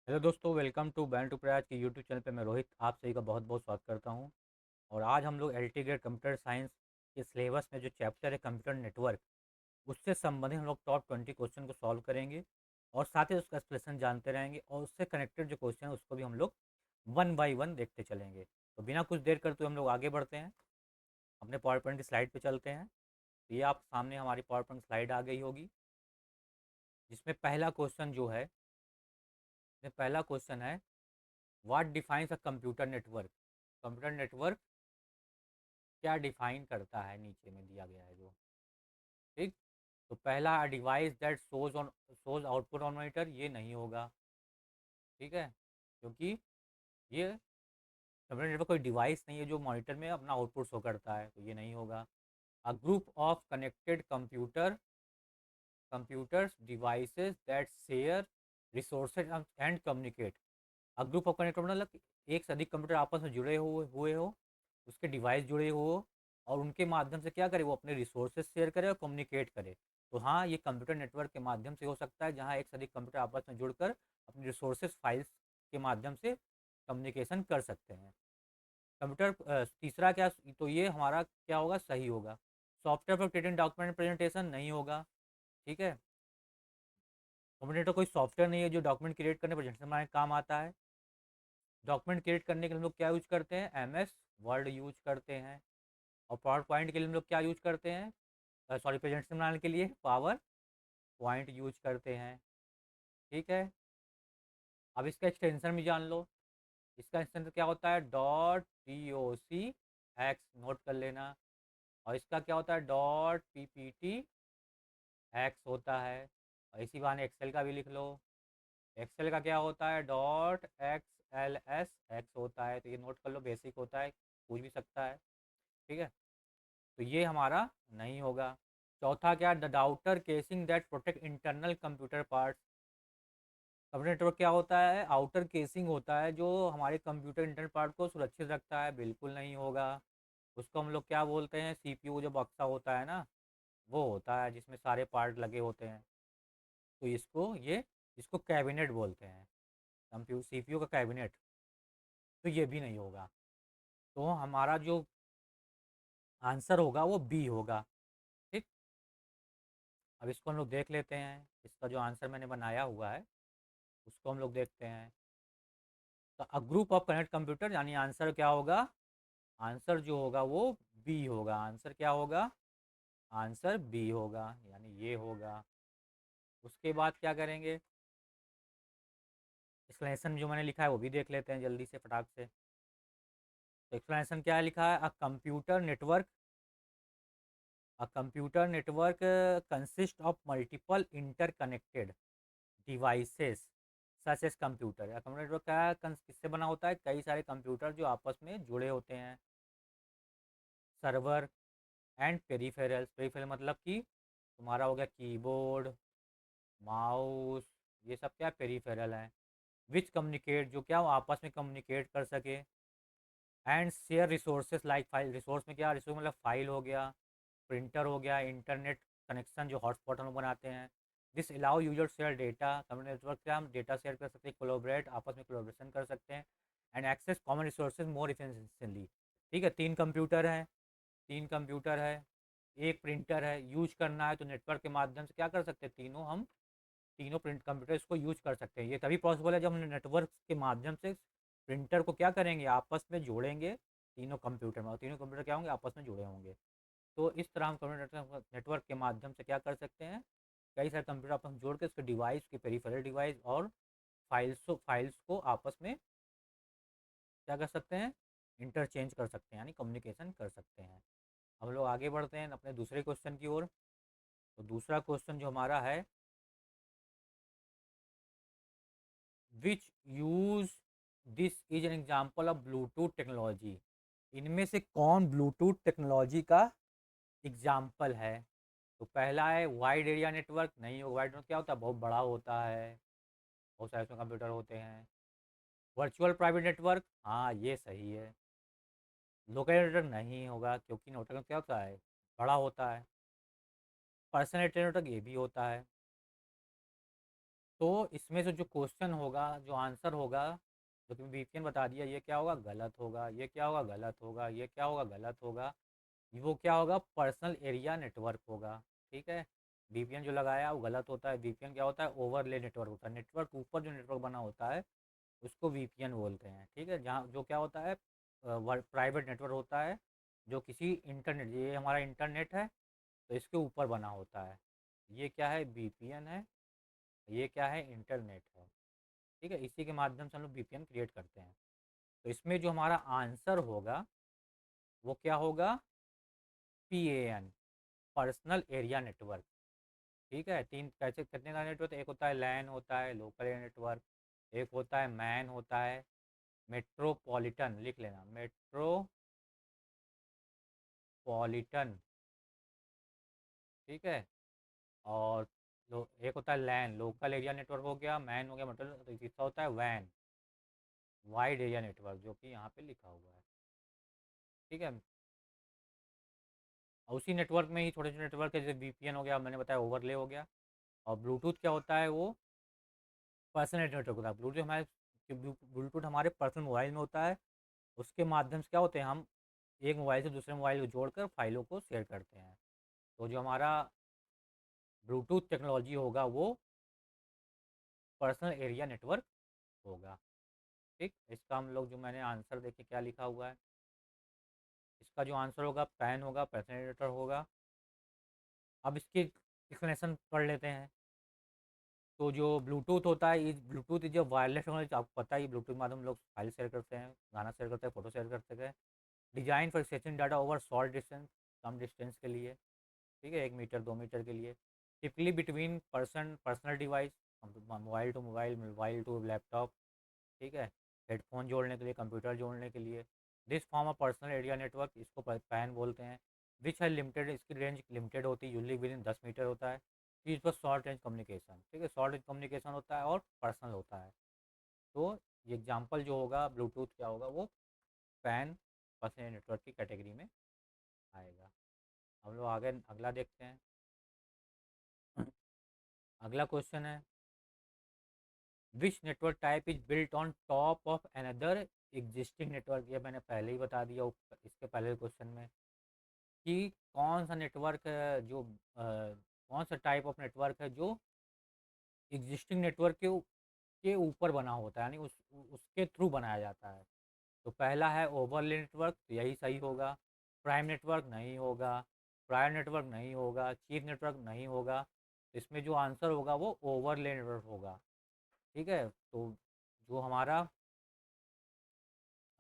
Hello दोस्तों, welcome to band to प्रयाज के YouTube channel पे। मैं रोहित आप सभी का बहुत बहुत स्वागत करता हूं। और आज हम लोग L T grade computer science के सिलेबस में जो चैप्टर है कंप्यूटर नेटवर्क, उससे संबंधित हम लोग टॉप 20 क्वेश्चन को सॉल्व करेंगे। और साथ ही उसका एक्सप्लेनेशन जानते रहेंगे, और उससे कनेक्टेड जो क्वेश्चन है उसको भी हम लोग वन बाई वन देखते चलेंगे। तो बिना कुछ देर करते हुए हम लोग आगे बढ़ते हैं, अपने पावर पॉइंट की स्लाइड पर चलते हैं। तो ये आप सामने हमारी पावर पॉइंट स्लाइड आ गई होगी, जिसमें पहला क्वेश्चन जो है, पहला क्वेश्चन है, what defines a computer network. Computer network क्या डिफाइन करता है, नीचे में दिया गया है जो। ठीक। तो पहला, device that shows output on monitor, ये नहीं होगा। ठीक है, क्योंकि ये कंप्यूटर नेटवर्क कोई डिवाइस नहीं है जो मॉनिटर में अपना आउटपुट शो करता है, तो ये नहीं होगा। A group of connected computers devices that share resources and communicate. अब ग्रुप ऑफ कनेक्टर मतलब कि एक से अधिक कंप्यूटर आपस में जुड़े हुए हो, उसके डिवाइस जुड़े हो, और उनके माध्यम से क्या करे, वो अपने रिसोर्सेज शेयर करे और कम्युनिकेट करे। तो हाँ, ये कंप्यूटर नेटवर्क के माध्यम से हो सकता है, जहाँ एक से अधिक कंप्यूटर आपस में जुड़कर अपने रिसोर्सेज फाइल्स के माध्यम से कम्युनिकेशन कर सकते हैं। कंप्यूटर तीसरा क्या, तो ये हमारा क्या होगा, सही होगा। Software for creating document presentation नहीं होगा। ठीक है, कंप्यूटर कोई सॉफ्टवेयर नहीं है जो डॉक्यूमेंट क्रिएट करने प्रेजेंटेशन बनाने काम आता है। डॉक्यूमेंट क्रिएट करने के लिए हम लोग क्या यूज करते हैं, एम एस वर्ड यूज करते हैं। और पावर पॉइंट के लिए हम लोग क्या यूज करते हैं, सॉरी, प्रेजेंटेशन बनाने के लिए पावर पॉइंट यूज करते हैं। ठीक है, अब इसका एक्सटेंशन भी जान लो। इसका एक्सटेंशन क्या होता है, डॉट टी ओ सी एक्स, नोट कर लेना। और इसका क्या होता है, dot P P T x होता है। और इसी बहाने एक्सेल का भी लिख लो। एक्सेल का क्या होता है, dot x L S x होता है। तो ये नोट कर लो, बेसिक होता है, पूछ भी सकता है। ठीक है, तो ये हमारा नहीं होगा। चौथा क्या, the daughter casing that protect internal computer parts. Computer network क्या होता है, आउटर केसिंग होता है जो हमारे कंप्यूटर इंटरनल पार्ट को सुरक्षित रखता है, बिल्कुल नहीं होगा। उसको हम लोग क्या बोलते हैं, सीपीयू जो बक्सा होता है ना, वो होता है जिसमें सारे पार्ट लगे होते हैं। तो इसको कैबिनेट बोलते हैं, कंप्यू सीपीयू का कैबिनेट। तो ये भी नहीं होगा। तो हमारा जो आंसर होगा वो बी होगा। ठीक। अब इसको हम लोग देख लेते हैं, इसका जो आंसर मैंने बनाया हुआ है उसको हम लोग देखते हैं। तो a group of connect computer, यानी आंसर क्या होगा, आंसर जो होगा वो बी होगा। आंसर क्या होगा, आंसर बी होगा, यानी ये होगा। उसके बाद क्या करेंगे, एक्सप्लेनेशन जो मैंने लिखा है वो भी देख लेते हैं जल्दी से, फटाक से। तो एक्सप्लेनेशन क्या लिखा है, a computer network consist of multiple interconnected devices such as computer. या कंप्यूटर नेटवर्क क्या है, किससे बना होता है, कई सारे कंप्यूटर जो आपस में जुड़े होते हैं। सर्वर एंड पेरीफेरल्स, पेरीफेरल मतलब कि तुम्हारा हो गया कीबोर्ड, माउस, ये सब क्या पेरीफेरल हैं। विच कम्युनिकेट, जो क्या वो आपस में कम्युनिकेट कर सके। And share resources like file, resource में क्या, रिसोर्स मतलब फाइल हो गया, प्रिंटर हो गया, इंटरनेट कनेक्शन जो हॉटस्पॉट हम लोग बनाते हैं। This allow user share data, computer network से हम डेटा शेयर कर सकते हैं, कोलोबरेट, आपस में कोलोब्रेशन कर सकते हैं। And access common resources more efficiently. ठीक है, तीन कंप्यूटर है, एक प्रिंटर है, यूज करना है तो नेटवर्क के माध्यम से क्या कर सकते हैं, तीनों प्रिंट कंप्यूटर इसको यूज कर सकते हैं। ये तभी पॉसिबल है जब हम नेटवर्क के माध्यम से प्रिंटर को क्या करेंगे, आपस में जोड़ेंगे तीनों कंप्यूटर में, और तीनों कंप्यूटर क्या होंगे, आपस में जुड़े होंगे। तो इस तरह हम कंप्यूटर नेटवर्क के माध्यम से क्या कर सकते हैं, कई सारे कंप्यूटर आपस में जोड़ के उसके डिवाइस के पेरीफेरल डिवाइस और फाइल्स को आपस में क्या कर सकते हैं, इंटरचेंज कर सकते हैं, यानी कम्युनिकेशन कर सकते हैं। हम लोग आगे बढ़ते हैं अपने दूसरे क्वेश्चन की ओर। तो दूसरा क्वेश्चन जो हमारा है, विच use this is an example of Bluetooth technology. इनमें से कौन ब्लूटूथ टेक्नोलॉजी का एग्जाम्पल है। तो पहला है वाइड एरिया नेटवर्क, नहीं हो, वाइड नेटवर्क क्या होता है, बहुत बड़ा होता है, बहुत सारे उसमें कंप्यूटर होते हैं। वर्चुअल प्राइवेट नेटवर्क, हाँ ये सही है। लोकल नेटवर्क नहीं होगा, क्योंकि नेटवर्क क्या होता है, बड़ा होता है। पर्सनल नेटवर्क ये भी होता है। तो इसमें से जो क्वेश्चन होगा, जो आंसर होगा, जो कि वीपीएन बता दिया, ये क्या होगा, गलत होगा, ये क्या होगा, गलत होगा, ये क्या होगा, गलत होगा। वो क्या होगा, पर्सनल एरिया नेटवर्क होगा। ठीक है, वीपीएन जो लगाया वो गलत होता है। वीपीएन क्या होता है, ओवरले नेटवर्क होता है। नेटवर्क ऊपर जो नेटवर्क बना होता है उसको वीपीएन बोलते हैं। ठीक है, जहाँ जो क्या होता है, प्राइवेट नेटवर्क होता है, जो किसी इंटरनेट, ये हमारा इंटरनेट है तो इसके ऊपर बना होता है। ये क्या है, वीपीएन है। ये क्या है, इंटरनेट है। ठीक है, इसी के माध्यम से हम लोग वीपीएन क्रिएट करते हैं। तो इसमें जो हमारा आंसर होगा वो क्या होगा, पीएएन, पर्सनल एरिया नेटवर्क। ठीक है, तीन कैसे कितने का नेटवर्क, एक होता है लैन, होता है लोकल एरिया नेटवर्क, एक होता है मैन, होता है मेट्रोपॉलिटन, लिख लेना, मेट्रोपॉलिटन। ठीक है, और एक होता है लैन, लोकल एरिया नेटवर्क हो गया, मैन हो गया, मतलब तो तीसरा होता है वैन, वाइड एरिया नेटवर्क, जो कि यहाँ पे लिखा हुआ है। ठीक है, और उसी नेटवर्क में ही छोटे छोटे नेटवर्क है, जैसे वीपीएन हो गया, मैंने बताया ओवरले हो गया। और ब्लूटूथ क्या होता है, वो पर्सनल नेटवर्क होता है। ब्लूटूथ हमारे पर्सनल मोबाइल में होता है। उसके माध्यम से क्या होते हैं, हम एक मोबाइल से दूसरे मोबाइल को जोड़कर फाइलों को शेयर करते हैं। तो जो हमारा ब्लूटूथ टेक्नोलॉजी होगा वो पर्सनल एरिया नेटवर्क होगा। ठीक, इसका हम लोग, जो मैंने आंसर देखे क्या लिखा हुआ है, इसका जो आंसर होगा पैन होगा, पर्सनल एरिया नेटवर्क होगा। अब इसकी एक्सप्लेनेशन पढ़ लेते हैं। तो जो ब्लूटूथ होता है, इस ब्लूटूथ जो वायरलेस टेक्नोलॉजी, आपको पता ही, ब्लूटूथ के माध्यम हम लोग फाइल शेयर करते हैं, गाना शेयर करते हैं, फोटो शेयर करते हैं। Design for exchanging data over short distance, come distance के लिए। ठीक है, 1 मीटर 2 मीटर के लिए। Typically between personal device, mobile to mobile, mobile to laptop. ठीक है, हेडफोन जोड़ने के लिए, कंप्यूटर जोड़ने के लिए। This form of personal area network, इसको पैन बोलते हैं। विच है लिमिटेड, इसकी रेंज लिमिटेड होती है, यूजली विद इन 10 मीटर होता है। Use for short range communication. ठीक है, शॉर्ट रेंज कम्युनिकेशन होता है और पर्सनल होता है। तो ये एग्जाम्पल जो होगा ब्लूटूथ क्या होगा, वो पैन, पर्सनल नेटवर्क की कैटेगरी में आएगा। हम लोग आगे अगला देखते हैं। अगला क्वेश्चन है, which network type is built on top of another existing network. ये मैंने पहले ही बता दिया इसके पहले क्वेश्चन में, कि कौन सा नेटवर्क है जो कौन सा टाइप ऑफ नेटवर्क है जो एग्जिस्टिंग नेटवर्क के ऊपर बना होता है, यानी उसके थ्रू बनाया जाता है। तो पहला है ओवरले नेटवर्क, तो यही सही होगा। प्राइम नेटवर्क नहीं होगा, प्रायर नेटवर्क नहीं होगा, चीफ नेटवर्क नहीं होगा। इसमें जो आंसर होगा वो ओवरले नेटवर्क होगा। ठीक है, तो जो हमारा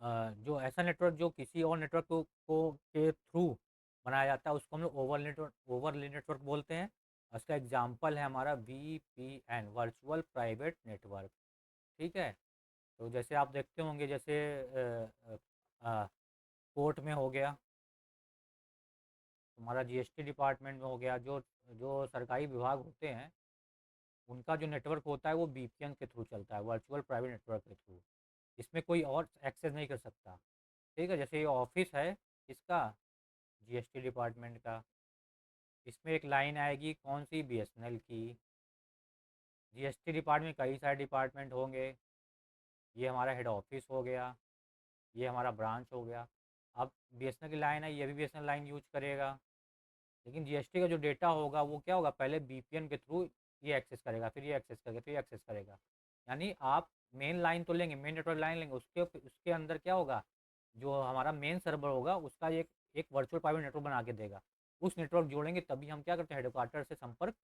जो ऐसा नेटवर्क जो किसी और नेटवर्क को के थ्रू बनाया जाता है, उसको हम लोग ओवरले नेटवर्क बोलते हैं। उसका एग्जांपल है हमारा वीपीएन, वर्चुअल प्राइवेट नेटवर्क। ठीक है, तो जैसे आप देखते होंगे, जैसे कोर्ट में हो गया, हमारा जीएसटी डिपार्टमेंट में हो गया, जो जो सरकारी विभाग होते हैं, उनका जो नेटवर्क होता है वो वीपीएन के थ्रू चलता है, वर्चुअल प्राइवेट नेटवर्क के थ्रू। इसमें कोई और एक्सेस नहीं कर सकता। ठीक है, जैसे ये ऑफिस है इसका, जीएसटी डिपार्टमेंट का, इसमें एक लाइन आएगी कौन सी, बीएसएनएल की। जीएसटी डिपार्टमेंट कई सारे डिपार्टमेंट होंगे, ये हमारा हेड ऑफिस हो गया, ये हमारा ब्रांच हो गया। अब बीएसएनएल की लाइन है, ये भी बीएसएनएल लाइन यूज करेगा। लेकिन जीएसटी का जो डेटा होगा वो क्या होगा, पहले बीपीएन के थ्रू ये एक्सेस करेगा, फिर ये एक्सेस करेगा, फिर ये एक्सेस करेगा। यानी आप मेन लाइन तो लेंगे, मेन नेटवर्क लाइन लेंगे, उसके अंदर क्या होगा, जो हमारा मेन सर्वर होगा उसका एक एक वर्चुअल प्राइवेट नेटवर्क बना के देगा। उस नेटवर्क जोड़ेंगे तभी हम क्या करते हैं, हेडक्वार्टर से संपर्क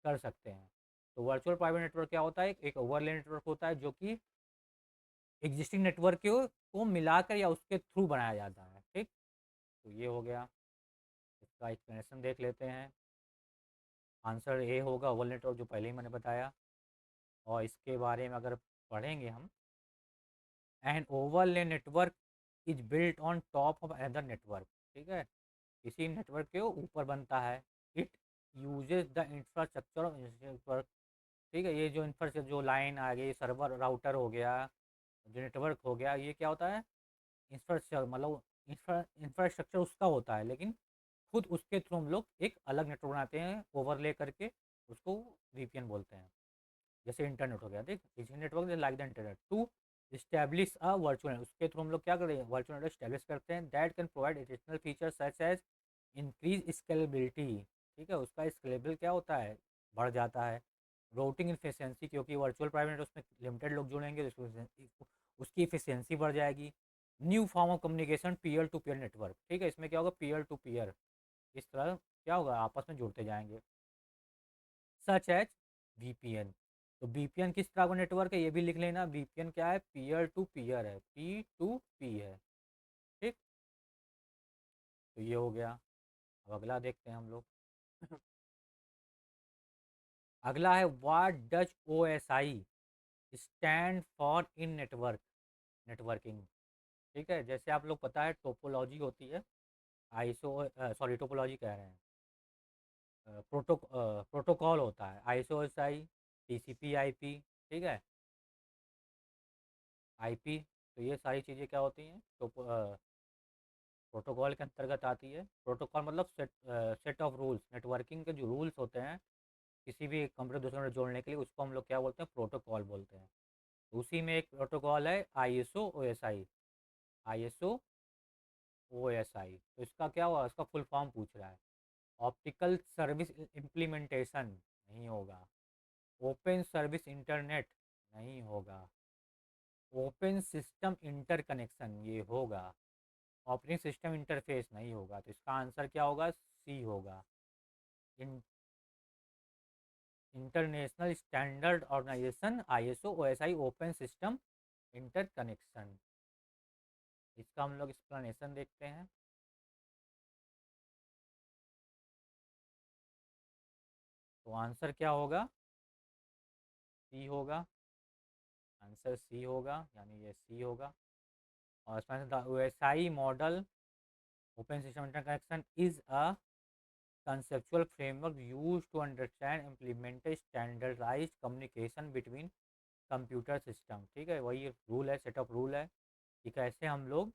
कर सकते हैं। तो वर्चुअल प्राइवेट नेटवर्क क्या होता है, एक ओवरले नेटवर्क होता है, जो कि एग्जिस्टिंग नेटवर्क को मिलाकर या उसके थ्रू बनाया जाता है। ठीक, तो ये हो गया, इसका एक्सप्लेनेशन देख लेते हैं। आंसर ए होगा, ओवरले नेटवर्क, जो पहले ही मैंने बताया। और इसके बारे में अगर पढ़ेंगे हम, an overlay network is built on top of another network. ठीक है, किसी नेटवर्क के ऊपर बनता है। It uses the infrastructure of network. ठीक है, ये जो इंफ्रास्ट्रक्चर, जो लाइन आ गई, सर्वर राउटर हो गया, जो नेटवर्क हो गया, ये क्या होता है, इंफ्रास्ट्रक्चर, मतलब इंफ्रास्ट्रक्चर उसका होता है, लेकिन खुद उसके थ्रू हम लोग एक अलग नेटवर्क बनाते हैं ओवरले करके, उसको वीपीएन बोलते हैं। जैसे इंटरनेट हो गया, देख इसी network like the internet to establish a virtual, उसके थ्रू हम लोग क्या करते हैं, वर्चुअल नेटवर्क इस्टेब्लिश करते हैं that can provide additional features such as increase scalability. ठीक है, उसका स्केलेबल क्या होता है, बढ़ जाता है। रूटिंग इफिशियंसी, क्योंकि वर्चुअल प्राइवेट नेटवर्क उसमें लिमिटेड लोग जुड़ेंगे तो उसकी इफिशियंसी बढ़ जाएगी। New form of communication peer to peer network, ठीक है, इसमें क्या होगा, पीयर टू पीयर, इस तरह क्या होगा, आपस में जुड़ते जाएंगे। सच एज वीपीएन, तो वीपीएन किस तरह का नेटवर्क है ये भी लिख लेना, वीपीएन क्या है, पीयर टू पीयर है, पी टू पी है। ठीक, तो ये हो गया। अब अगला देखते हैं हम लोग। अगला है what does O S I stand for in network networking. ठीक है, जैसे आप लोग पता है टोपोलॉजी होती है, आईएसओ, सॉरी टोपोलॉजी कह रहे हैं, प्रोटोकॉल होता है, ISO S I, TCP IP, ठीक है, आईपी। तो ये सारी चीज़ें क्या होती हैं, तो प्रोटोकॉल के अंतर्गत आती है। प्रोटोकॉल मतलब सेट ऑफ रूल्स, नेटवर्किंग के जो रूल्स होते हैं किसी भी कंप्यूटर दूसरे कंप्यूटर जोड़ने के लिए, उसको हम लोग क्या बोलते हैं, प्रोटोकॉल बोलते हैं। तो उसी में एक प्रोटोकॉल है आईएसओ ओएसआई, आईएसओ ओएसआई। तो इसका क्या हुआ, इसका फुल फॉर्म पूछ रहा है। ऑप्टिकल सर्विस इम्प्लीमेंटेशन नहीं होगा, ओपन सर्विस इंटरनेट नहीं होगा, ओपन सिस्टम इंटरकनेक्शन ये होगा, ऑपरेटिंग सिस्टम इंटरफेस नहीं होगा। तो इसका आंसर क्या होगा, सी होगा। International standard organization ISO OSI open system interconnection. इसका हम लोग एक्सप्लेनेशन देखते हैं। तो आंसर क्या होगा, सी होगा, आंसर सी होगा, यानी ये सी होगा। और इसमें OSI model open system interconnection is a conceptual framework used to understand implement a standardized communication between computer system. ठीक है, वही रूल है, सेटअप रूल है कि कैसे हम लोग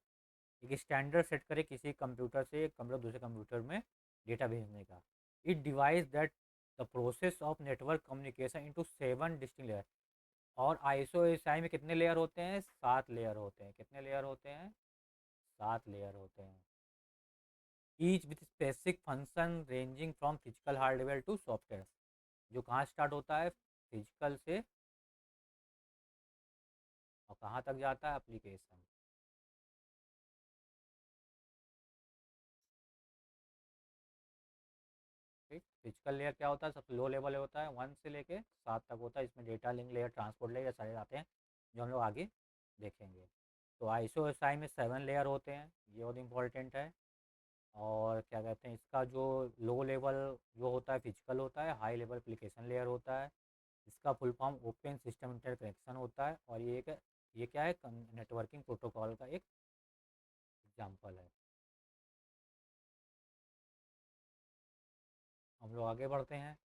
एक स्टैंडर्ड सेट करें किसी कंप्यूटर से एक कंप्यूटर दूसरे कंप्यूटर में डेटा भेजने का। It device that the process of network communication into 7 distinct layer. और आईएसओ एसआई में कितने लेयर होते हैं, 7 लेयर होते हैं। कितने लेयर होते हैं, 7 लेयर होते हैं। Each with specific function ranging from physical hardware to software, जो कहाँ स्टार्ट होता है, फिजिकल से, और कहाँ तक जाता है, एप्लीकेशन। ठीक, फिजिकल लेयर क्या होता है, सबसे लो लेवल होता है, 1 से लेके 7 तक होता है। इसमें data link layer, transport layer सारे आते हैं, जो हम लोग आगे देखेंगे। तो आईएसओ एसआई में 7 लेयर होते हैं, ये बहुत इंपॉर्टेंट है। और क्या कहते हैं, इसका जो लो लेवल जो होता है फिजिकल होता है, हाई लेवल एप्लीकेशन लेयर होता है। इसका full form open system interconnection होता है। और ये क्या है, नेटवर्किंग प्रोटोकॉल का एक एग्जाम्पल है। हम लोग आगे बढ़ते हैं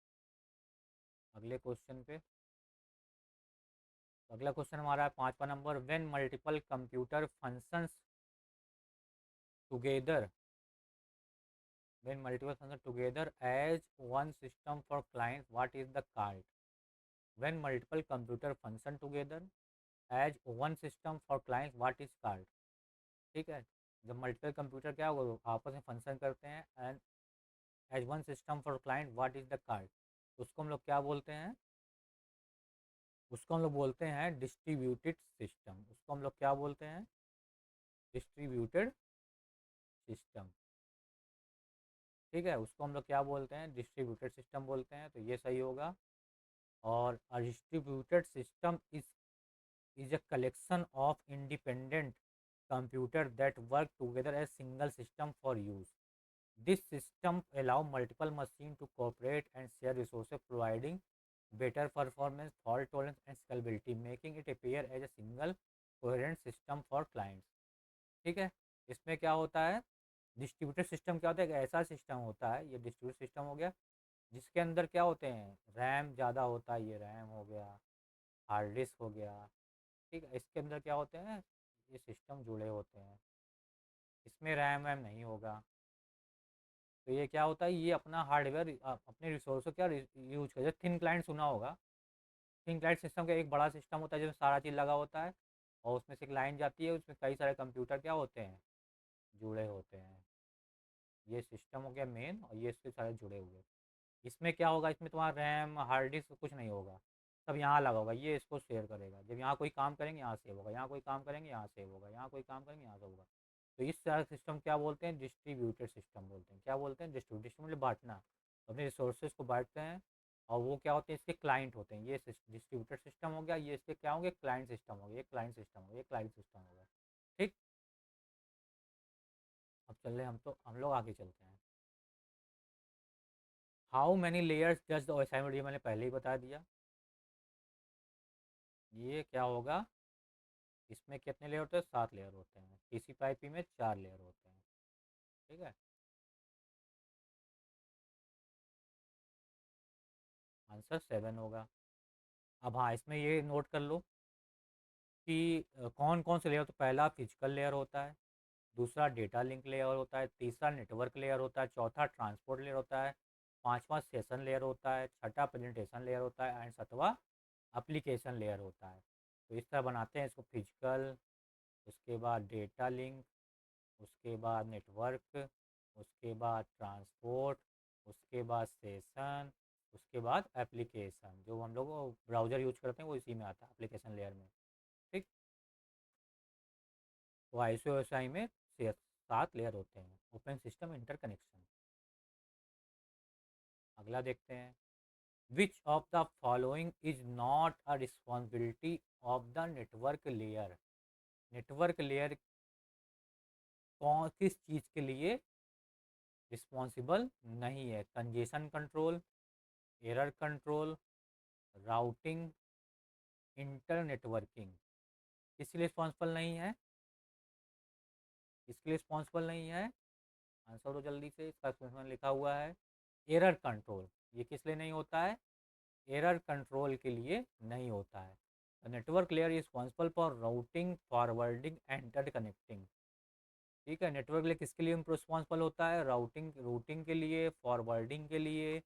अगले क्वेश्चन पे। तो अगला क्वेश्चन हमारा है 5वां number, when multiple computer functions together, when multiple function together as one system for client what is the called. When multiple computer function together as one system for client what is called. ठीक है, जब multiple computer क्या होगा, आपस में function करते हैं, and as one system for client what is the called, उसको हम लोग क्या बोलते हैं, उसको हम लोग बोलते हैं डिस्ट्रीब्यूटेड सिस्टम। उसको हम लोग क्या बोलते हैं, डिस्ट्रीब्यूटेड सिस्टम। ठीक है, उसको हम लोग क्या बोलते हैं, डिस्ट्रीब्यूटेड सिस्टम बोलते हैं। तो ये सही होगा। और a distributed system is a collection of independent computer that work together as single system for use. This system allow multiple machine to cooperate and share resources, providing better performance, fault tolerance and scalability, making it appear as a single coherent system for clients। ठीक है, इसमें क्या होता है, distributed system क्या होता है, एक ऐसा सिस्टम होता है, ये डिस्ट्रीब्यूटेड सिस्टम हो गया, जिसके अंदर क्या होते हैं, रैम ज़्यादा होता है, ये रैम हो गया, हार्ड डिस्क हो गया। ठीक है, इसके अंदर क्या होते हैं, ये सिस्टम जुड़े होते हैं, इसमें रैम वैम नहीं होगा। तो ये क्या होता है, ये अपना हार्डवेयर अपने रिसोर्स को क्या यूज कर, थिन क्लाइंट सुना होगा, थिंक लाइट सिस्टम का एक बड़ा सिस्टम होता है जिसमें सारा चीज़ लगा होता है, और उसमें से एक लाइन जाती है, उसमें कई सारे कंप्यूटर क्या होते हैं, जुड़े होते हैं। ये सिस्टम हो गया मेन, और ये इसके सारे जुड़े हुए। इसमें क्या होगा, इसमें तुम्हारा रैम हार्ड डिस्क कुछ नहीं होगा, सब यहाँ लगा होगा, ये इसको शेयर करेगा। जब यहाँ कोई काम करेंगे यहाँ सेव होगा, यहाँ कोई काम करेंगे यहाँ सेव होगा, यहाँ कोई काम करेंगे यहाँ से होगा। तो इस सारा सिस्टम क्या बोलते हैं, डिस्ट्रीब्यूटेड सिस्टम बोलते हैं। क्या बोलते हैं, डिस्ट्रीब्यूटेड मतलब बांटना, अपने रिसोर्सेज को बांटते हैं। और वो क्या होते हैं, इसके क्लाइंट होते हैं। ये डिस्ट्रीब्यूटेड सिस्टम हो गया, ये इसके क्या होंगे, क्लाइंट सिस्टम हो गया, ये क्लाइंट सिस्टम हो गया, ये क्लाइंट सिस्टम हो गया। ठीक। अब चल रहे हम लोग आगे चलते हैं। How many layers does the assignment, ये मैंने पहले ही बता दिया। ये क्या होगा, इसमें कितने लेयर होते हैं, 7 लेयर होते हैं। टीसीपी/आईपी में 4 लेयर होते हैं। ठीक है, आंसर 7 होगा। अब हाँ, इसमें ये नोट कर लो कि कौन कौन से लेयर, तो पहला फिजिकल लेयर होता है, दूसरा डेटा लिंक लेयर होता है, तीसरा नेटवर्क लेयर होता है, चौथा ट्रांसपोर्ट लेयर होता है, पांचवा सेशन लेयर होता है, छठा प्रेजेंटेशन लेयर होता है, एंड सातवां एप्लीकेशन लेयर होता है। तो इस तरह बनाते हैं इसको, फिजिकल, उसके बाद डेटा लिंक, उसके बाद नेटवर्क, उसके बाद ट्रांसपोर्ट, उसके बाद सेशन, उसके बाद एप्लीकेशन। जो हम लोग ब्राउज़र यूज करते हैं वो इसी में आता है, एप्लीकेशन लेयर में। ठीक। तो आईएसओ में 7 लेयर होते हैं। Open system interconnection. अगला देखते हैं, which of the following is not a responsibility of the network layer. Network layer कौन किस चीज़ के लिए रिस्पॉन्सिबल नहीं है, congestion control, error control, routing, inter networking. किसके लिए रिस्पॉन्सिबल नहीं है, किसके लिए रिस्पॉन्सिबल नहीं है, आंसर तो जल्दी से, इसका इसमें लिखा हुआ है एरर कंट्रोल। ये किस लिए नहीं होता है, एरर कंट्रोल के लिए नहीं होता है। Network layer is responsible for routing, forwarding and inter connecting. ठीक है, नेटवर्क लेयर किसके लिए रिस्पॉन्सिबल होता है, राउटिंग रूटिंग के लिए, फॉरवर्डिंग के लिए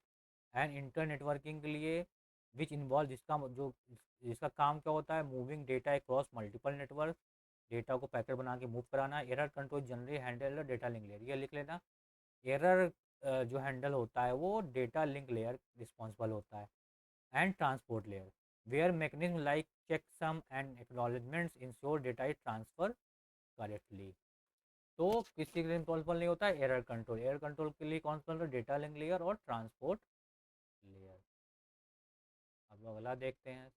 एंड इंटर नेटवर्किंग के लिए, विच इन्वॉल्व जिसका काम क्या होता है, moving data across multiple network, data को पैकेट बना के मूव कराना। Error control generally handle data link layer, ये लिख लेना। एरर जो हैंडल होता है वो डेटा लिंक लेयर रिस्पॉन्सिबल होता है। And transport layer, where mechanism like checksum and acknowledgements ensure data is transfer correctly. तो किसी के लिए रिस्पॉन्सिबल नहीं होता है, एरर कंट्रोल। एरर कंट्रोल के लिए कौन सा, डेटा लिंक लेयर और ट्रांसपोर्ट लेयर। अब अगला देखते हैं,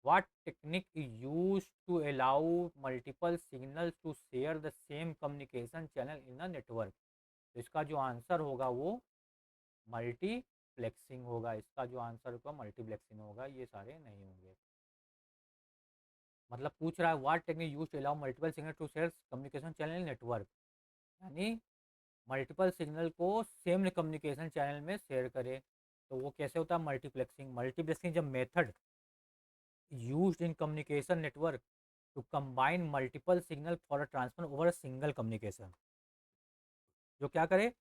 what technique is used to allow multiple signals to share the same communication channel in a network। तो इसका जो आंसर होगा वो मल्टीप्लेक्सिंग होगा। इसका जो आंसर होगा मल्टीप्लेक्सिंग होगा, ये सारे नहीं होंगे। मतलब पूछ रहा है what technique use to allow multiple signal to share communication channel network, यानी मल्टीपल सिग्नल को सेम कम्युनिकेशन चैनल में शेयर करे। तो वो कैसे होता है, मल्टीप्लेक्सिंग। मल्टीप्लेक्सिंग जब method used in communication network to combine multiple signal for a transfer over a single communication. जो क्या करे,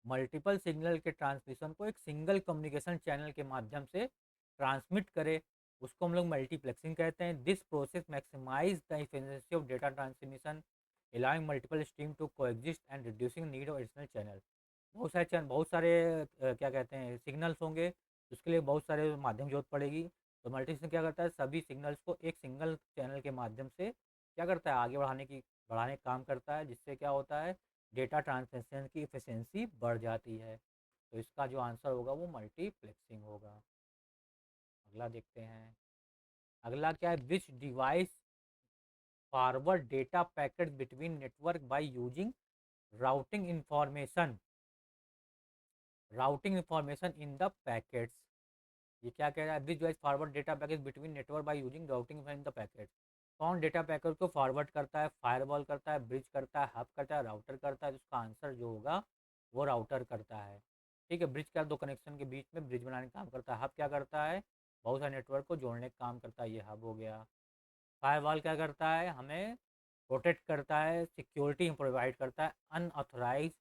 मल्टीपल सिग्नल के ट्रांसमिशन को एक सिंगल कम्युनिकेशन चैनल के माध्यम से ट्रांसमिट करे, उसको हम लोग मल्टीप्लेक्सिंग कहते हैं। This process maximize the efficiency of data transmission, allowing multiple stream to coexist and reducing need of additional channel. बहुत सारे क्या कहते हैं सिग्नल्स होंगे, उसके लिए बहुत सारे माध्यम जरूरत पड़ेगी। तो मल्टीप्लेक्सिंग क्या करता है, सभी सिग्नल्स को एक सिंगल चैनल के माध्यम से क्या करता है, आगे बढ़ाने का काम करता है, जिससे क्या होता है, डेटा ट्रांसमिशन की एफिशिएंसी बढ़ जाती है। तो इसका जो आंसर होगा वो मल्टीप्लेक्सिंग होगा। अगला देखते हैं, अगला क्या है, विच device forward data packet between network by using routing information, routing information in the packets. ये क्या कह रहा है, विच device forward data packet between network by using routing in the packet. कौन डेटा पैकेट को फॉरवर्ड करता है, फायरवॉल करता है, ब्रिज करता है, हब करता है, राउटर करता है। तो उसका आंसर जो होगा वो राउटर करता है। ठीक है, ब्रिज क्या, दो कनेक्शन के बीच में ब्रिज बनाने का काम करता है। हब क्या करता है, बहुत सारे नेटवर्क को जोड़ने का काम करता है, ये हब हो गया। फायरवॉल क्या करता है, हमें प्रोटेक्ट करता है, सिक्योरिटी प्रोवाइड करता है, अनऑथराइज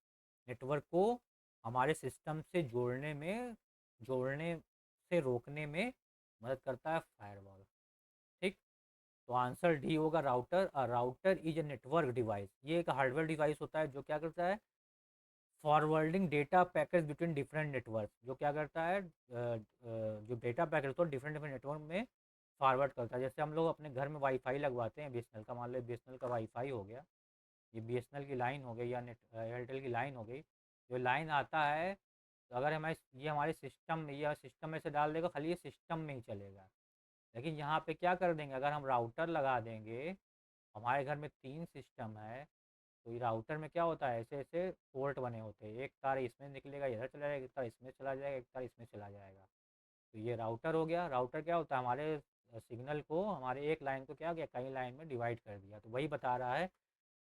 नेटवर्क को हमारे सिस्टम से जोड़ने से रोकने में मदद करता है फायरवॉल। ठीक। तो आंसर डी होगा router. Router is a network device, ये एक हार्डवेयर डिवाइस होता है जो क्या करता है, forwarding data package between different network, जो क्या करता है जो डेटा पैकेज होता है डिफरेंट डिफरेंट नेटवर्क में फॉरवर्ड करता है। जैसे हम लोग अपने घर में वाईफाई लगवाते हैं बीएसएनएल का, मान लो बीएसएनएल का वाईफाई हो गया, ये बीएसएनएल की लाइन हो गई या नेट एयरटेल की लाइन हो गई, जो लाइन आता है, तो अगर हमारे ये हमारे सिस्टम में, या सिस्टम में से डाल देगा, खाली ये सिस्टम में ही चलेगा। लेकिन यहाँ पे क्या कर देंगे, अगर हम राउटर लगा देंगे, हमारे घर में 3 सिस्टम है, तो ये राउटर में क्या होता है, ऐसे ऐसे पोर्ट बने होते हैं, एक तार इसमें निकलेगा इधर चला जाएगा, एक तार इसमें चला जाएगा, एक तार इसमें चला जाएगा। तो ये राउटर हो गया। राउटर क्या होता है, हमारे सिग्नल को, हमारे एक लाइन को क्या किया, कई लाइन में डिवाइड कर दिया। तो वही बता रहा है,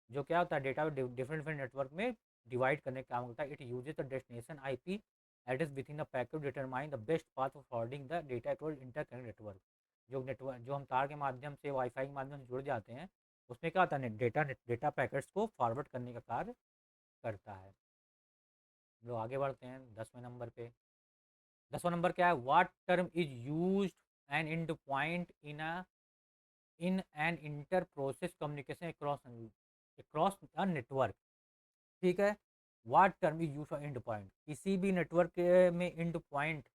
जो क्या होता है डेटा डिफरेंट डिफरेंट नेटवर्क में डिवाइड करने का काम होता है। It uses the destination IP address with in the packet determine the best path for forwarding the data to interconnect network. जो नेटवर्क, जो हम तार के माध्यम से, वाईफाई के माध्यम से जुड़ जाते हैं, उसमें क्या होता है, डेटा पैकेट्स को फॉरवर्ड करने का कार्य करता है। हम लोग आगे बढ़ते हैं 10वें नंबर पे। 10वां नंबर क्या है, what term is used N and point in an inter process communication across a network. ठीक है। What term is use for and point, किसी भी नेटवर्क में एंड पॉइंट,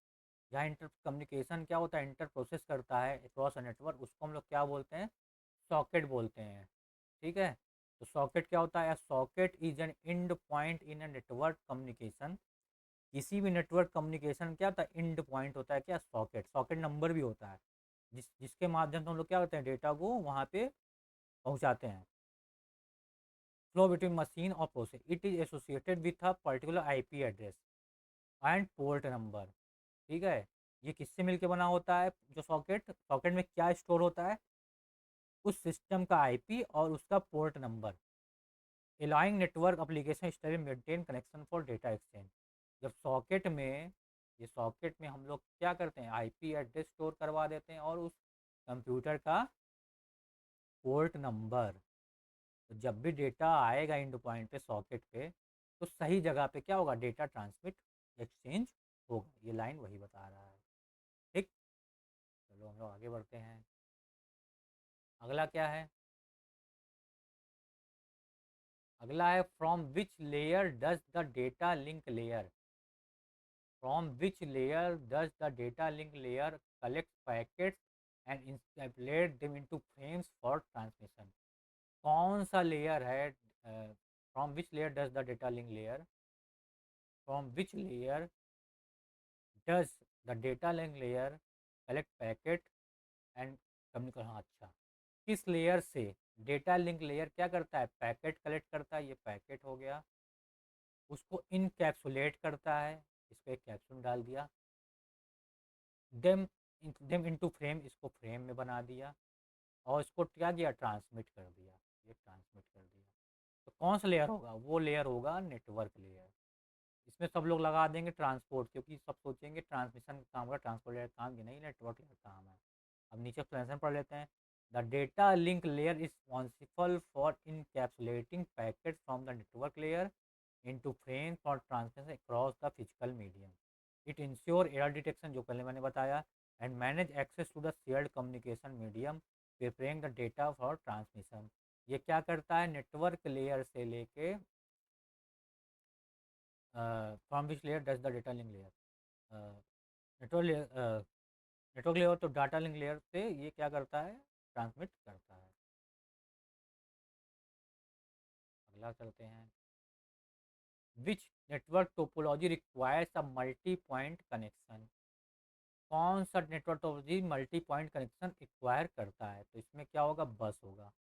जहाँ इंटर कम्युनिकेशन क्या होता है, इंटर प्रोसेस करता है अक्रॉस अ नेटवर्क, उसको हम लोग क्या बोलते हैं, सॉकेट बोलते हैं। ठीक है। तो सॉकेट क्या होता है, socket is an and point in a network communication. किसी भी नेटवर्क कम्युनिकेशन क्या होता है, एंड पॉइंट होता है क्या, सॉकेट। सॉकेट नंबर भी होता है, जिसके माध्यम से हम लोग क्या करते हैं, डेटा को वहाँ पे पहुँचाते हैं। फ्लो बिटवीन मशीन और process, it is associated with a particular IP address and port number. ठीक है। ये किससे मिलके बना होता है, जो सॉकेट, सॉकेट में क्या स्टोर होता है, उस सिस्टम का आईपी और उसका port number. Allowing network application storage maintain connection for data exchange. जब सॉकेट में, ये सॉकेट में हम लोग क्या करते हैं, आईपी एड्रेस स्टोर करवा देते हैं और उस कंप्यूटर का पोर्ट नंबर। तो जब भी डेटा आएगा एंड पॉइंट पे, सॉकेट पे, तो सही जगह पे क्या होगा, डेटा ट्रांसमिट एक्सचेंज होगा। ये लाइन वही बता रहा है। ठीक। चलो हम लोग आगे बढ़ते हैं। अगला क्या है, अगला है from which layer does the data link layer, from which layer does the data link layer collect packets and encapsulate them into frames for transmission. कौन सा लेयर है, from which layer does the data link layer, from which layer does the data link layer collect packet and communication. हाँ अच्छा, किस layer से data link layer क्या करता है, पैकेट कलेक्ट करता है, ये पैकेट हो गया, उसको इनकैप्सुलेट करता है, इसको एक कैप्सूल डाल दिया, देम देम इनटू फ्रेम, इसको फ्रेम में बना दिया, और इसको क्या किया, ट्रांसमिट कर दिया, ये ट्रांसमिट कर दिया। तो कौन सा लेयर होगा, वो लेयर होगा नेटवर्क लेयर। इसमें सब लोग लगा देंगे ट्रांसपोर्ट, क्योंकि सब सोचेंगे ट्रांसमिशन का काम होगा, ट्रांसपोर्ट लेयर काम की नहीं, नेटवर्क लेयर काम है। अब नीचे एक्सप्लेनेशन पढ़ लेते हैं। The data link layer is responsible for इनकैप्सुलेटिंग packet from the network layer into frame for transmission across the physical medium. It ensure error detection, जो पहले मैंने बताया, and manage access to the shared communication medium, preparing the data for transmission। ये क्या करता है, network layer से लेके, from which layer does the data link layer, network layer, network layer तो डाटा लिंक लेयर से ये क्या करता है, ट्रांसमिट करता है। अगला चलते हैं। Which network topology requires a multi point connection, कौन सा network topology multi point connection require करता है, तो इसमें क्या होगा, बस होगा।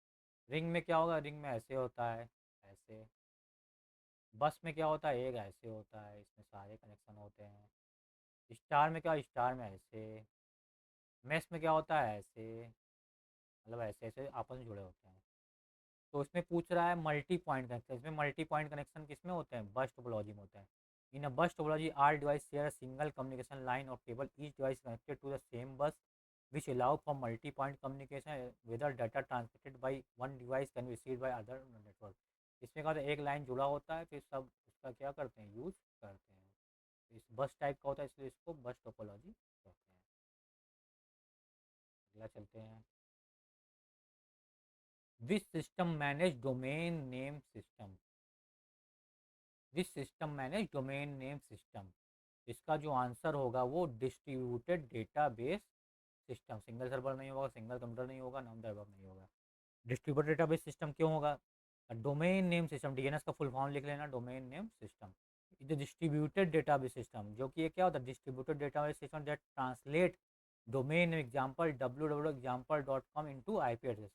रिंग में क्या होगा, रिंग में ऐसे होता है, ऐसे। बस में क्या होता है, एक ऐसे होता है, इसमें सारे कनेक्शन होते हैं। स्टार में क्या, स्टार में ऐसे। मैश में क्या होता है, ऐसे, मतलब ऐसे ऐसे आपस में जुड़े होते हैं। तो इसमें पूछ रहा है मल्टी पॉइंट कनेक्शन, इसमें मल्टी पॉइंट कनेक्शन किसमें होते हैं, बस टोपोलॉजी में होते हैं। In a bus topology are device share a single communication line और cable, each device connected to the same bus which allow for multi-point communication whether data transmitted by one device can be received by other network। इसमें क्या होता है, एक line जुड़ा होता है, फिर सब उसका क्या करते हैं, यूज करते हैं। इस बस टाइप का होता है, इसलिए इसको बस टोपोलॉजी कहते हैं। अगला चलते हैं। Which system manage domain name system. Which system manage domain name system. इसका जो आंसर होगा वो distributed database system. Single server नहीं होगा, सिंगल कंप्यूटर नहीं होगा, नाम सर्वर नहीं होगा। डिस्ट्रीब्यूटेड डेटाबेस सिस्टम क्यों होगा? डोमेन नेम सिस्टम, डीएनएस का फुल फॉर्म लिख लेना, डोमेन नेम सिस्टम। जो डिस्ट्रीब्यूटेड डेटाबेस सिस्टम, जो कि ये क्या होता है, distributed database system that translate domain example www.example.com into IP address.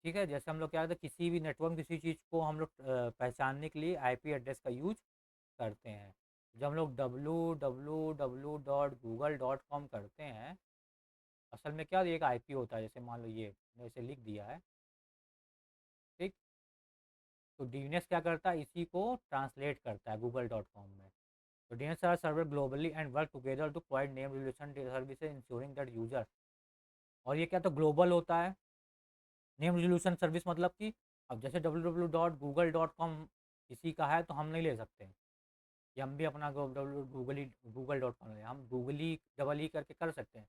ठीक है, जैसे हम लोग क्या करते हैं, किसी भी नेटवर्क में किसी चीज़ को हम लोग पहचानने के लिए आईपी एड्रेस का यूज करते हैं। जब हम लोग www.google.com करते हैं, असल में क्या एक आईपी होता है, जैसे मान लो ये जैसे लिख दिया है। ठीक, तो डीएनएस क्या करता है, इसी को ट्रांसलेट करता है google.com में। तो DNS are server globally and work together to provide name relation services ensuring that user. और ये क्या तो ग्लोबल होता है। नेम रिजोल्यूशन सर्विस मतलब कि अब जैसे www.google.com किसी का है तो हम नहीं ले सकते हैं कि हम भी अपना गूगल.com हम गूगली डबल ई करके कर सकते हैं,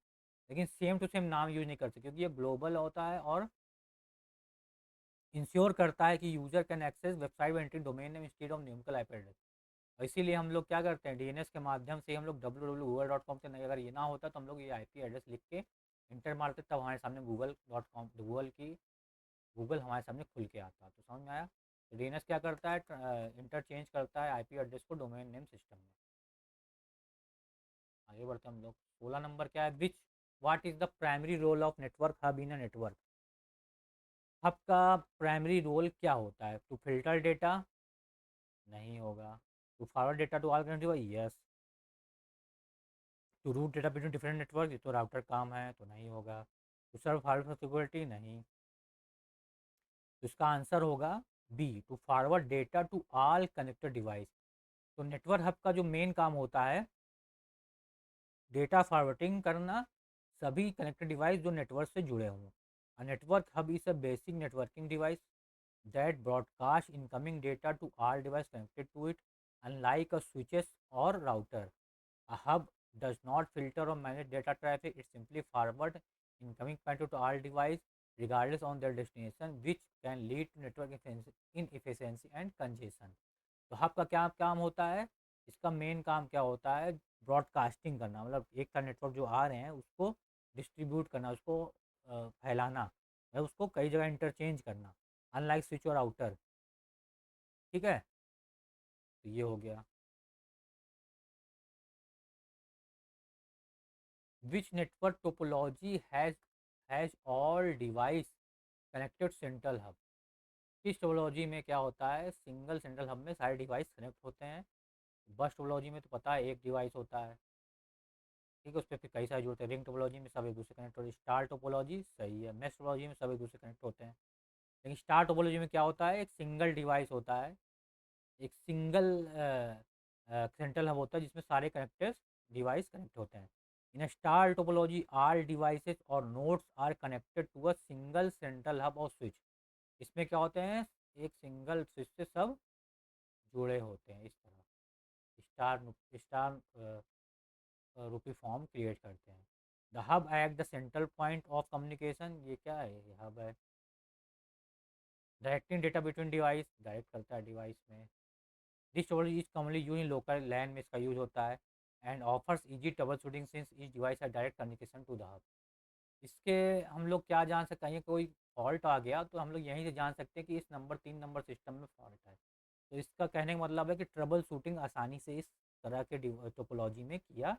लेकिन सेम टू सेम नाम यूज नहीं कर सकते, क्योंकि ये ग्लोबल होता है और इंश्योर करता है कि user can access website entry domain name instead of numerical IP address. और इसीलिए हम लोग क्या करते हैं, डीएनएस के माध्यम से हम लोग www.google.com से नहीं, अगर ये ना होता तो हम लोग ये आईपी एड्रेस लिख के इंटर मारते, तब हमारे सामने गूगल.com गूगल हमारे सामने खुल के आता। तो समझ में आया? तो डीएनएस क्या करता है, इंटरचेंज करता है आईपी एड्रेस को डोमेन नेम सिस्टम में। आगे बढ़ते हैं हम लोग। 16 नंबर क्या है, which what is the primary role of network hub in a network. Hub का प्राइमरी रोल क्या होता है? टू फिल्टर डेटा, नहीं होगा। To forward data to all connective, yes. To route data between different network, ये तो router काम है, तो नहीं होगा। To serve file for security, नहीं। तो इसका आंसर होगा B, to forward data to all connected device. तो नेटवर्क हब का जो मेन काम होता है, डेटा फॉरवर्डिंग करना सभी कनेक्टेड डिवाइस जो नेटवर्क से जुड़े हों। अ network hub is a basic networking device that broadcast incoming data to all devices connected to it, unlike a switches or router. A hub does not filter or manage data traffic, it simply forward incoming packet to all devices regardless on their destination, which can lead to network inefficiency and congestion. तो hub का क्या काम होता है? इसका main काम क्या होता है? ब्रॉडकास्टिंग करना, मतलब एक का नेटवर्क जो आ रहे हैं उसको डिस्ट्रीब्यूट करना, उसको फैलाना, मतलब उसको कई जगह इंटरचेंज करना, अनलाइक स्विच और आउटर। ठीक है, तो ये हो गया। Which network topology has all device connected central hub. इस टोपोलॉजी में क्या होता है, सिंगल सेंट्रल हब में सारे डिवाइस कनेक्ट होते हैं। बस टोपोलॉजी में तो पता है एक डिवाइस होता है। ठीक है, उस पर फिर कई सारे जुड़ते हैं। रिंग टोपोलॉजी में सब एक दूसरे कनेक्ट होते हैं। स्टार टोपोलॉजी सही है, मैश टोपोलॉजी में सब एक दूसरे कनेक्ट होते हैं। लेकिन स्टार टोपोलॉजी में क्या होता है, एक सिंगल डिवाइस होता है, एक सिंगल सेंट्रल हब होता है जिसमें सारे कनेक्टेड डिवाइस कनेक्ट होते हैं। In star topology all devices और nodes are connected to a single central hub और स्विच। इसमें क्या होते हैं, एक सिंगल स्विच से सब जुड़े होते हैं। इस तरह स्टार स्टार रूपी फॉर्म क्रिएट करते हैं। The hub act the central point of communication, ये क्या है, ये हब है। Directing data between device, direct करता है डिवाइस में। This topology is commonly use in local LAN में इसका यूज होता है, and offers easy troubleshooting since each device है direct communication to the hub. इसके हम लोग क्या जान सकते हैं, कोई फॉल्ट आ गया तो हम लोग यहीं से जान सकते हैं कि इस नंबर 3 नंबर सिस्टम में फॉल्ट है। तो इसका कहने का मतलब है कि ट्रबल शूटिंग आसानी से इस तरह के टोपोलॉजी में किया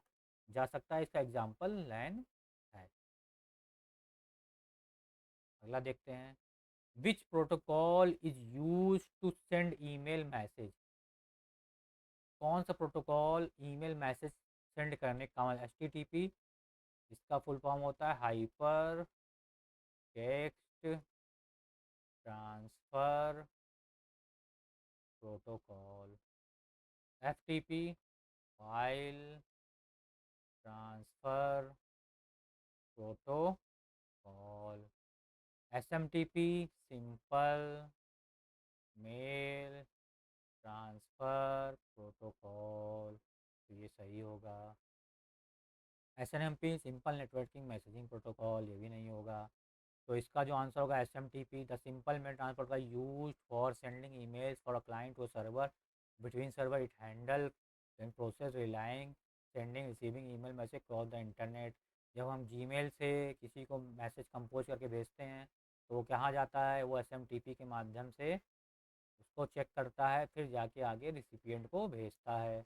जा सकता है। इसका एग्जाम्पल लैन है। अगला देखते हैं। Which protocol is use to send email message. कौन सा प्रोटोकॉल ईमेल मैसेज सेंड करने का काम है? HTTP, इसका फुल फॉर्म होता है hyper text transfer protocol. FTP, file transfer protocol. SMTP, simple mail transfer protocol. तो ये सही होगा। SNMP simple networking messaging protocol, ये भी नहीं होगा। तो इसका जो आंसर होगा SMTP, the simple mail transfer का use for sending emails for a client to server between server, it handle and process relaying sending receiving email message cross the internet. जब हम जीमेल से किसी को मैसेज कंपोज करके भेजते हैं तो वो कहाँ जाता है, वो SMTP के माध्यम से उसको चेक करता है, फिर जाके आगे रिसिपिएंट को भेजता है।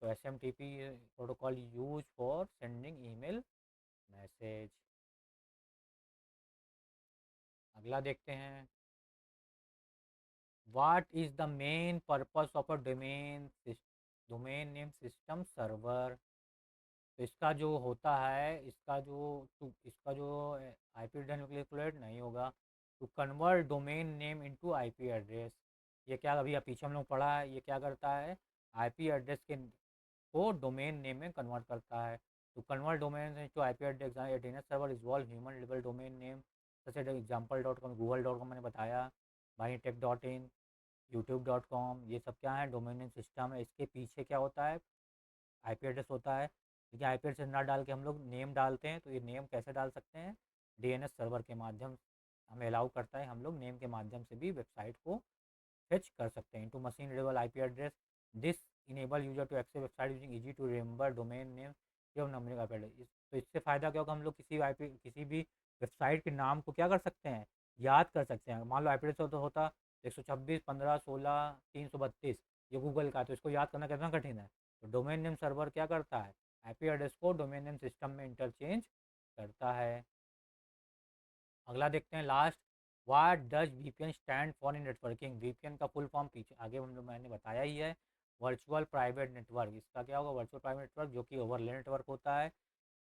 तो SMTP protocol use for sending email message. अगला देखते हैं, what is the main purpose of a domain name system server. तो इसका जो होता है, इसका जो आईपी कैलकुलेट नहीं होगा, to convert domain name into IP address. ये क्या, अभी पीछे हम लोग पढ़ा है, ये क्या करता है, आईपी एड्रेस के को डोमेन नेम में कन्वर्ट करता है। To convert domain into IP address, DNS server involve human level domain name जैसे एग्जाम्पल.com, गूगल.com मैंने बताया, भाई टेक.इन, यूट्यूब.com, ये सब क्या है, डोमेन नेम सिस्टम है। इसके पीछे क्या होता है, आईपी एड्रेस होता है। देखिए आईपी एड्रेस ना डाल के हम लोग नेम डालते हैं, तो ये नेम कैसे डाल सकते हैं, डीएनएस सर्वर के माध्यम हमें अलाउ करता है, हम लोग नेम के माध्यम से भी वेबसाइट को फेच कर सकते हैं। To machine readable IP address, this enable user to access website using easy to remember domain name एवं नंबरिंग आईपी एड्रेस। तो इससे फ़ायदा क्या होगा, हम लोग किसी भी वेबसाइट के नाम को क्या कर सकते हैं, याद कर सकते हैं। मान लो आईपी एड्रेस तो होता 126.15.16 332, ये गूगल का, तो इसको याद करना कितना कठिन है। तो डोमेन नेम सर्वर क्या करता है, आईपी एड्रेस को डोमेन नेम सिस्टम में इंटरचेंज करता है। अगला देखते हैं last, what does VPN stand for in networking. VPN का फुल फॉर्म पीछे आगे हम लोग मैंने बताया ही है, वर्चुअल प्राइवेट नेटवर्क। इसका क्या होगा, वर्चुअल प्राइवेट नेटवर्क जो कि ओवरले नेटवर्क होता है।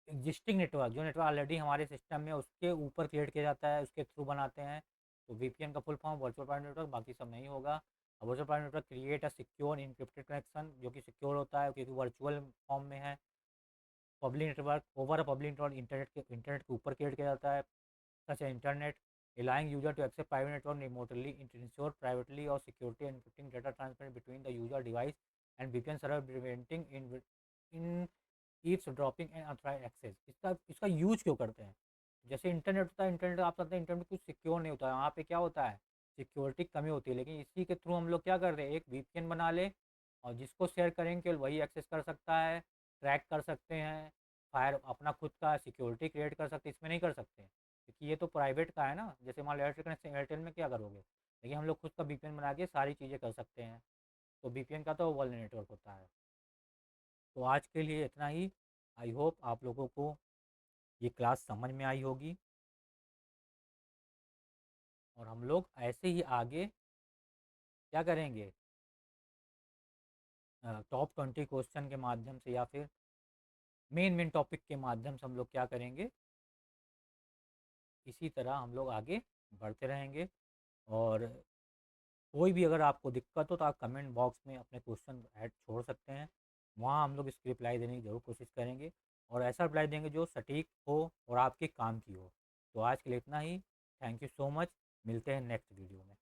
एग्जिस्टिंग नेटवर्क, जो नेटवर्क ऑलरेडी हमारे सिस्टम में उसके ऊपर क्रिएट किया जाता है, उसके थ्रू बनाते हैं। तो वीपीएन का full form virtual private network, बाकी सब नहीं होगा। Virtual private network create a secure encrypted connection, जो कि सिक्योर होता है क्योंकि वर्चुअल फॉर्म में है। Public network, over public network internet के ऊपर क्रिएट किया जाता है, such as internet, allowing user to access private network remotely, it ensure privately or security encrypting data transfer between the user device and VPN server, preventing in eavesdropping and unauthorized access। इसका इसका use क्यों करते हैं, जैसे internet होता है, internet आप जानते हैं इंटरनेट कुछ सिक्योर नहीं होता है, वहाँ पे क्या होता है, सिक्योरिटी की कमी होती है। लेकिन इसी के थ्रू हम लोग क्या कर रहे हैं, एक वीपीएन बना ले और जिसको शेयर करेंगे केवल वही एक्सेस कर सकता है, ट्रैक कर सकते हैं, फायर अपना खुद का सिक्योरिटी क्रिएट कर सकते हैं, इसमें नहीं कर सकते क्योंकि ये तो प्राइवेट का है ना। जैसे मान लो एयरटेल कनेक्शन, एयरटेल में क्या करोगे, लेकिन हम लोग खुद का वीपीएन बना के सारी चीज़ें कर सकते हैं। तो वीपीएन का तो वर्ल्ड नेटवर्क होता है। तो आज के लिए इतना ही। आई होप आप लोगों को ये क्लास समझ में आई होगी, और हम लोग ऐसे ही आगे क्या करेंगे, टॉप 20 क्वेश्चन के माध्यम से या फिर मेन मेन टॉपिक के माध्यम से हम लोग क्या करेंगे, इसी तरह हम लोग आगे बढ़ते रहेंगे। और कोई भी अगर आपको दिक्कत हो तो आप कमेंट बॉक्स में अपने क्वेश्चन ऐड छोड़ सकते हैं, वहाँ हम लोग इसकी रिप्लाई देने की ज़रूर कोशिश करेंगे, और ऐसा रिप्लाई देंगे जो सटीक हो और आपके काम की हो। तो आज के लिए इतना ही। थैंक यू सो मच, मिलते हैं नेक्स्ट वीडियो में।